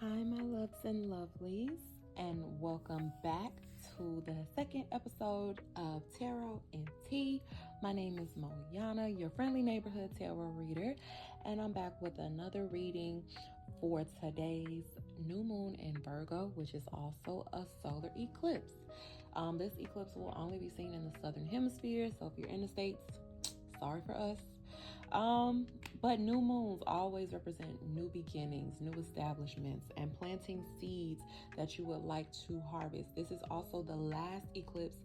Hi, my loves and lovelies, and welcome back to the second episode of Tarot and Tea. My name is Moyana, your friendly neighborhood tarot reader, and I'm back with another reading for today's new moon in Virgo, which is also a solar eclipse. This eclipse will only be seen in the southern hemisphere, so if you're in the States, sorry for us. But new moons always represent new beginnings, new establishments, and planting seeds that you would like to harvest. This is also the last eclipse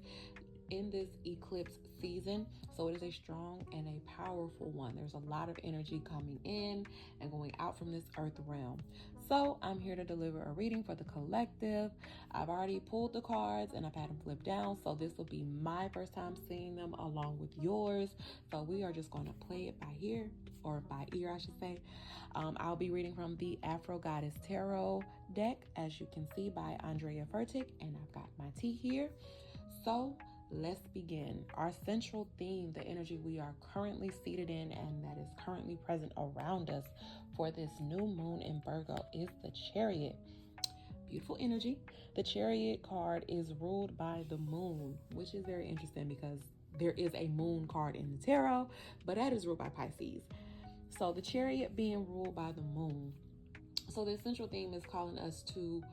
in this eclipse season, so it is a strong and a powerful one. There's a lot of energy coming in and going out from this earth realm. So I'm here to deliver a reading for the collective. I've already pulled the cards and I've had them flipped down, so this will be my first time seeing them along with yours. So we are just going to play it by ear, or by ear I should say. I'll be reading from the Afro Goddess Tarot deck, as you can see, by Andrea Furtick, and I've got my tea here. So let's begin. Our central theme, the energy we are currently seated in and that is currently present around us for this new moon in Virgo, is the Chariot. Beautiful energy. The Chariot card is ruled by the moon, which is very interesting because there is a moon card in the tarot, but that is ruled by Pisces. So the Chariot being ruled by the moon. So the central theme is calling us to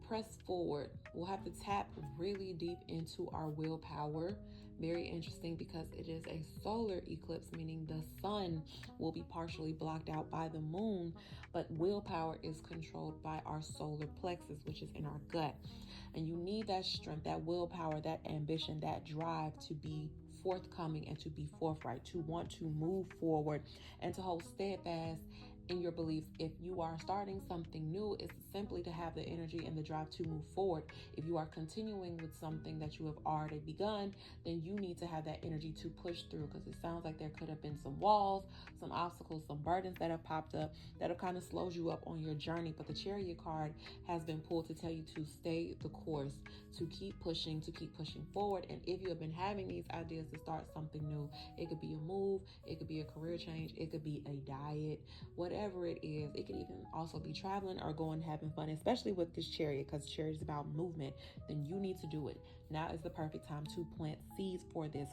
press forward. We'll have to tap really deep into our willpower. Very interesting because it is a solar eclipse, meaning the sun will be partially blocked out by the moon, but willpower is controlled by our solar plexus, which is in our gut. And you need that strength, that willpower, that ambition, that drive to be forthcoming and to be forthright, to want to move forward and to hold steadfast in your beliefs. If you are starting something new, it's simply to have the energy and the drive to move forward. If you are continuing with something that you have already begun, then you need to have that energy to push through, because it sounds like there could have been some walls, some obstacles, some burdens that have popped up that have kind of slowed you up on your journey. But the Chariot card has been pulled to tell you to stay the course, to keep pushing forward. And if you have been having these ideas to start something new, it could be a move, it could be a career change, it could be a diet, whatever it is. It could even also be traveling or going having fun, especially with this Chariot, because Chariot is about movement. Then you need to do it. Now is the perfect time to plant seeds for this,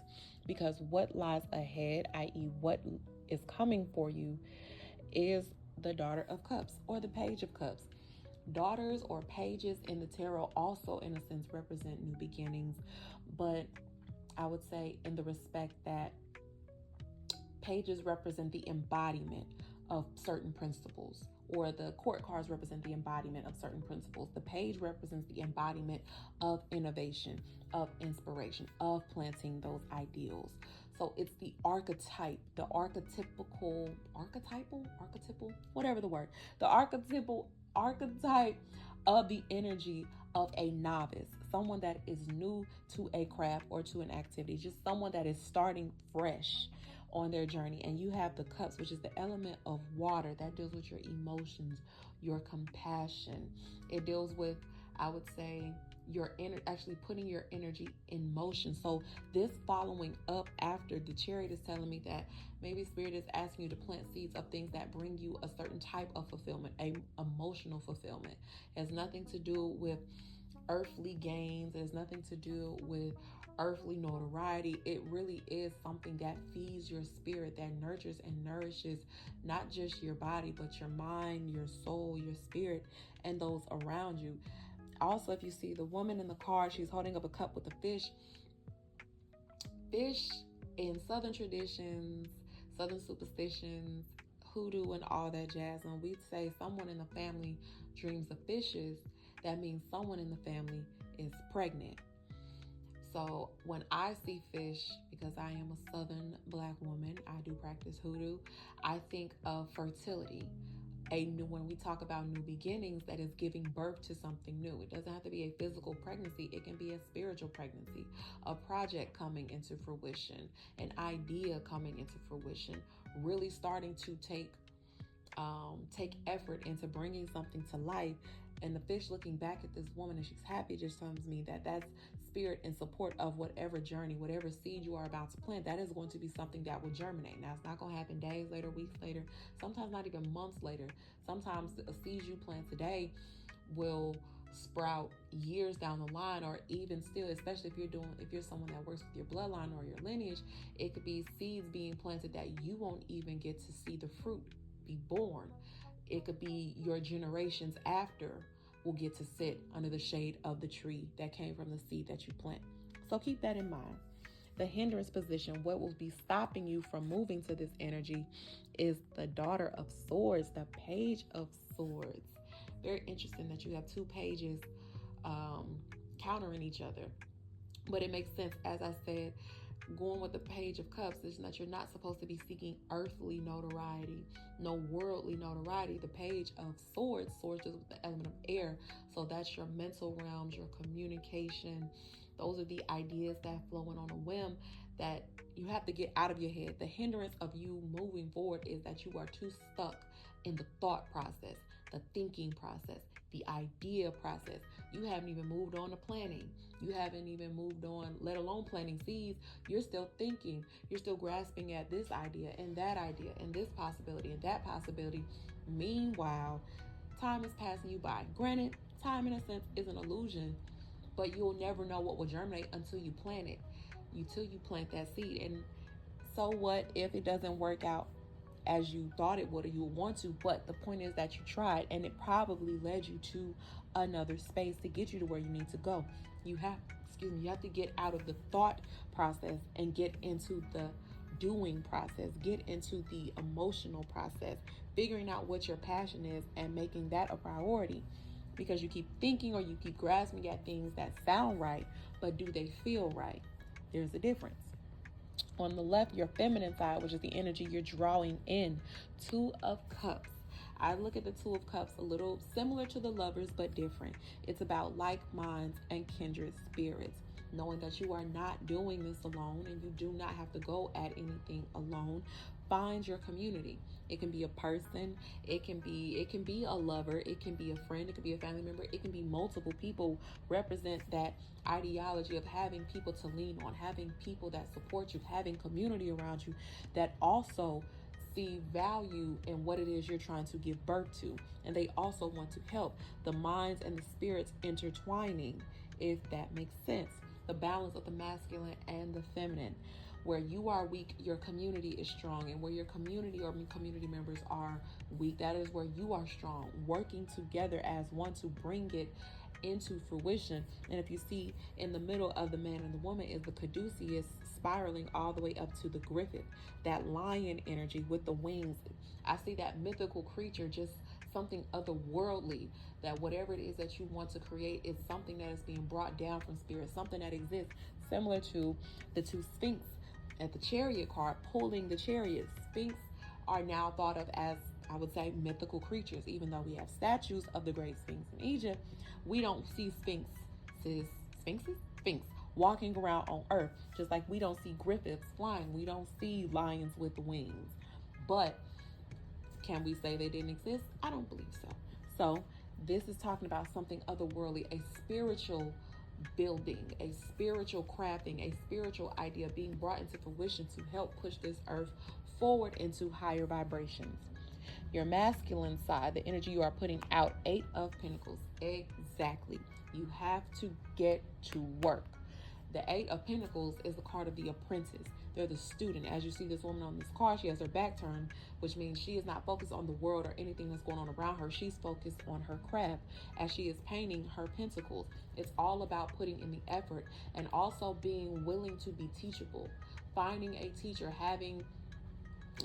because what lies ahead, i.e. what is coming for you, is the Daughter of Cups or the Page of Cups. Daughters or pages in the tarot also, in a sense, represent new beginnings, but I would say in the respect that pages represent the embodiment of certain principles, or the court cards represent the embodiment of certain principles. The page represents the embodiment of innovation, of inspiration, of planting those ideals. So it's the archetype, the archetypal, whatever the word, the archetype of the energy of a novice, someone that is new to a craft or to an activity, just someone that is starting fresh on their journey. And you have the cups, which is the element of water that deals with your emotions, your compassion. It deals with, I would say, actually putting your energy in motion. So this following up after the Chariot is telling me that maybe Spirit is asking you to plant seeds of things that bring you a certain type of fulfillment, a emotional fulfillment. It has nothing to do with earthly gains. It has nothing to do with earthly notoriety. It really is something that feeds your spirit, that nurtures and nourishes not just your body, but your mind, your soul, your spirit, and those around you. Also, if you see the woman in the card, she's holding up a cup with a fish. Fish in Southern traditions, Southern superstitions, hoodoo and all that jazz, when we say someone in the family dreams of fishes, that means someone in the family is pregnant. So when I see fish, because I am a Southern Black woman, I do practice hoodoo, I think of fertility. When we talk about new beginnings, that is giving birth to something new. It doesn't have to be a physical pregnancy. It can be a spiritual pregnancy, a project coming into fruition, an idea coming into fruition, really starting to take effort into bringing something to life. And the fish looking back at this woman and she's happy just tells me that that's spirit in support of whatever journey, whatever seed you are about to plant. That is going to be something that will germinate. Now, it's not going to happen days later, weeks later, sometimes not even months later. Sometimes a seed you plant today will sprout years down the line, or even still, especially if you're someone that works with your bloodline or your lineage, it could be seeds being planted that you won't even get to see the fruit be born. It could be your generations after will get to sit under the shade of the tree that came from the seed that you plant. So keep that in mind. The hindrance position, what will be stopping you from moving to this energy, is the Daughter of Swords, the Page of Swords. Very interesting that you have two pages countering each other. But it makes sense, as I said, going with the Page of Cups is that you're not supposed to be seeking earthly notoriety, no worldly notoriety. The Page of Swords is with the element of air. So that's your mental realms, your communication. Those are the ideas that flow in on a whim that you have to get out of your head. The hindrance of you moving forward is that you are too stuck in the thought process, the thinking process, the idea process. You haven't even moved on to planning. You haven't even moved on, let alone planting seeds. You're still thinking. You're still grasping at this idea and this possibility and that possibility. Meanwhile, time is passing you by. Granted, time in a sense is an illusion, but you'll never know what will germinate until you plant it, until you plant that seed. And so what if it doesn't work out as you thought it would or you would want to? But the point is that you tried, and it probably led you to another space to get you to where you need to go. You have to get out of the thought process and get into the doing process, get into the emotional process, figuring out what your passion is and making that a priority. Because you keep thinking or you keep grasping at things that sound right, but do they feel right? There's a difference. On the left, your feminine side, which is the energy you're drawing in, Two of Cups. I look at the Two of Cups a little similar to the Lovers, but different. It's about like minds and kindred spirits. Knowing that you are not doing this alone and you do not have to go at anything alone. Find your community. It can be a person, it can be a lover, it can be a friend, it can be a family member, it can be multiple people. Represent that ideology of having people to lean on, having people that support you, having community around you that also see value in what it is you're trying to give birth to, and they also want to help. The minds and the spirits intertwining, if that makes sense. The balance of the masculine and the feminine. Where you are weak, your community is strong. And where your community or community members are weak, that is where you are strong. Working together as one to bring it into fruition. And if you see in the middle of the man and the woman is the caduceus spiraling all the way up to the griffin, that lion energy with the wings. I see that mythical creature, just something otherworldly, that whatever it is that you want to create is something that is being brought down from spirit, something that exists, similar to the two Sphinx at the Chariot card pulling the chariot. Sphinx are now thought of as, I would say, mythical creatures. Even though we have statues of the great Sphinx in Egypt, we don't see sphinxes walking around on earth, just like we don't see griffins flying. We don't see lions with wings. But can we say they didn't exist? I don't believe so. So this is talking about something otherworldly, a spiritual building, a spiritual crafting, a spiritual idea being brought into fruition to help push this earth forward into higher vibrations. Your masculine side, the energy you are putting out, Eight of Pentacles. Exactly. You have to get to work. The Eight of Pentacles is the card of the apprentice. They're the student. As you see this woman on this card, she has her back turned, which means she is not focused on the world or anything that's going on around her. She's focused on her craft as she is painting her pentacles. It's all about putting in the effort and also being willing to be teachable. Finding a teacher, having,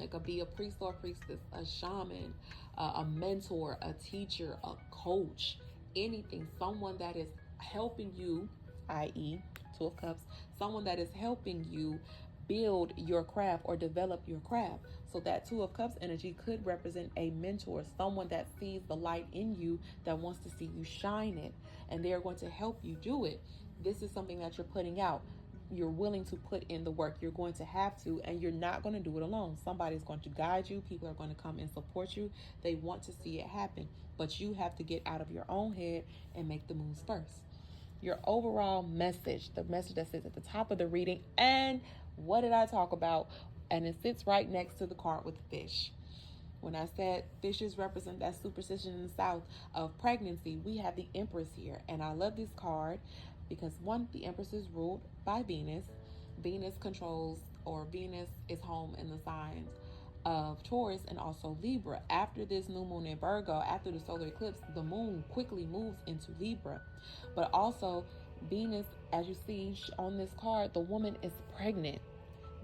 it could be a priest or a priestess, a shaman, a mentor, a teacher, a coach, anything, someone that is helping you, i.e. Two of Cups, someone that is helping you build your craft or develop your craft. So that Two of Cups energy could represent a mentor, someone that sees the light in you, that wants to see you shine it, and they are going to help you do it. This is something that you're putting out. you're willing to put in the work. You're going to have to, and you're not going to do it alone. Somebody's going to guide you. People are going to come and support you. They want to see it happen, but you have to get out of your own head and make the moves first. Your overall message, the message that sits at the top of the reading, and what did I talk about? And it sits right next to the card with fish. When I said fishes represent that superstition in the South of pregnancy, we have the Empress here. And I love this card because, one, the Empress is ruled by Venus. Venus controls, or Venus is home in the signs of Taurus and also Libra. After this new moon in Virgo, after the solar eclipse, the moon quickly moves into Libra. But also, Venus, as you see on this card, the woman is pregnant,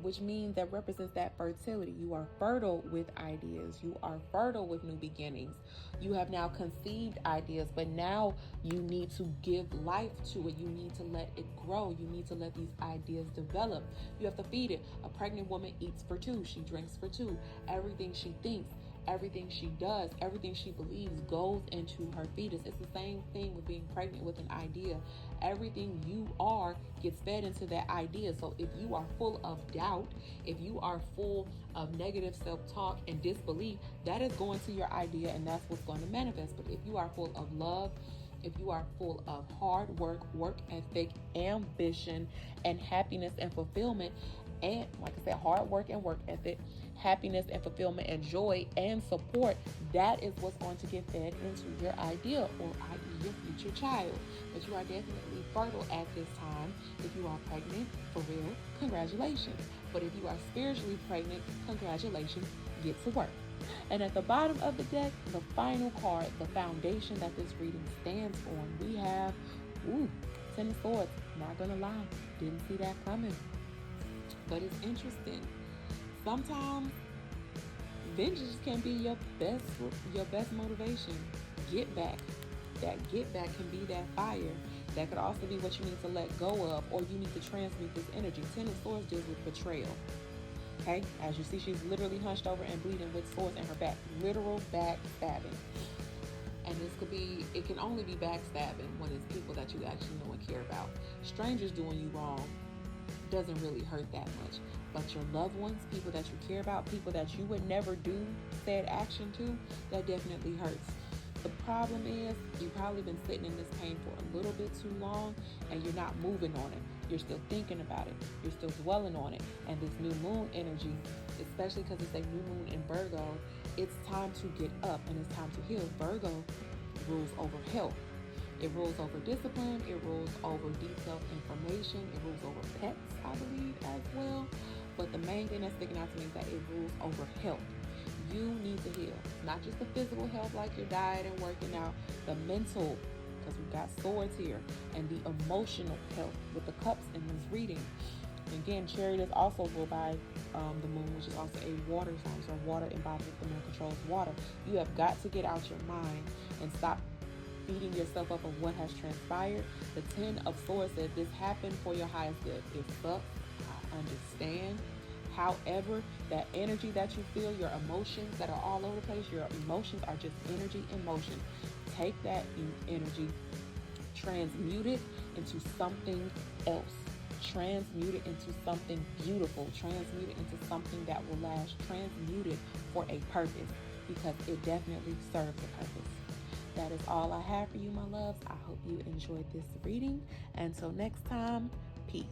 which means that represents that fertility. You are fertile with ideas. You are fertile with new beginnings. You have now conceived ideas, but now you need to give life to it. You need to let it grow. You need to let these ideas develop. You have to feed it. A pregnant woman eats for two. She drinks for two. Everything she thinks, everything she does, everything she believes goes into her fetus. It's the same thing with being pregnant with an idea. Everything you are gets fed into that idea. So if you are full of doubt, if you are full of negative self-talk and disbelief, that is going to your idea, and that's what's going to manifest. But if you are full of love, if you are full of hard work, work ethic, ambition, and happiness and fulfillment, and like I said, hard work and work ethic, happiness and fulfillment, and joy and support, that is what's going to get fed into your idea, or i.e. your future child. But you are definitely fertile at this time. If you are pregnant, for real, congratulations. But if you are spiritually pregnant, congratulations, get to work. And at the bottom of the deck, the final card, the foundation that this reading stands on, we have, Ten of Swords. Not gonna lie, didn't see that coming. But it's interesting. Sometimes vengeance can be your best motivation. Get back. That get back can be that fire. That could also be what you need to let go of, or you need to transmute this energy. Ten of Swords deals with betrayal. Okay, as you see, she's literally hunched over and bleeding with swords in her back. Literal backstabbing. And it can only be backstabbing when it's people that you actually know and care about. Strangers doing you wrong doesn't really hurt that much. But your loved ones, people that you care about, people that you would never do said action to, that definitely hurts. The problem is you've probably been sitting in this pain for a little bit too long, and you're not moving on it. You're still thinking about it. You're still dwelling on it. And this new moon energy, especially because it's a new moon in Virgo, it's time to get up and it's time to heal. Virgo rules over health. It rules over discipline. It rules over detailed information. It rules over pets, I believe, as well. But the main thing that's sticking out to me is that it rules over health. You need to heal. Not just the physical health like your diet and working out, the mental, because we've got swords here, and the emotional health with the cups in this reading. Again, Chariot is also ruled by the moon, which is also a water sign. So water embodies, the moon controls water. You have got to get out your mind and stop beating yourself up on what has transpired. The Ten of Swords says this happened for your highest good. It sucks. I understand. However, that energy that you feel, your emotions that are all over the place, your emotions are just energy in motion. Take that energy, transmute it into something else. Transmute it into something beautiful. Transmute it into something that will last. Transmute it for a purpose, because it definitely serves a purpose. That is all I have for you, my loves. I hope you enjoyed this reading. Until next time, peace.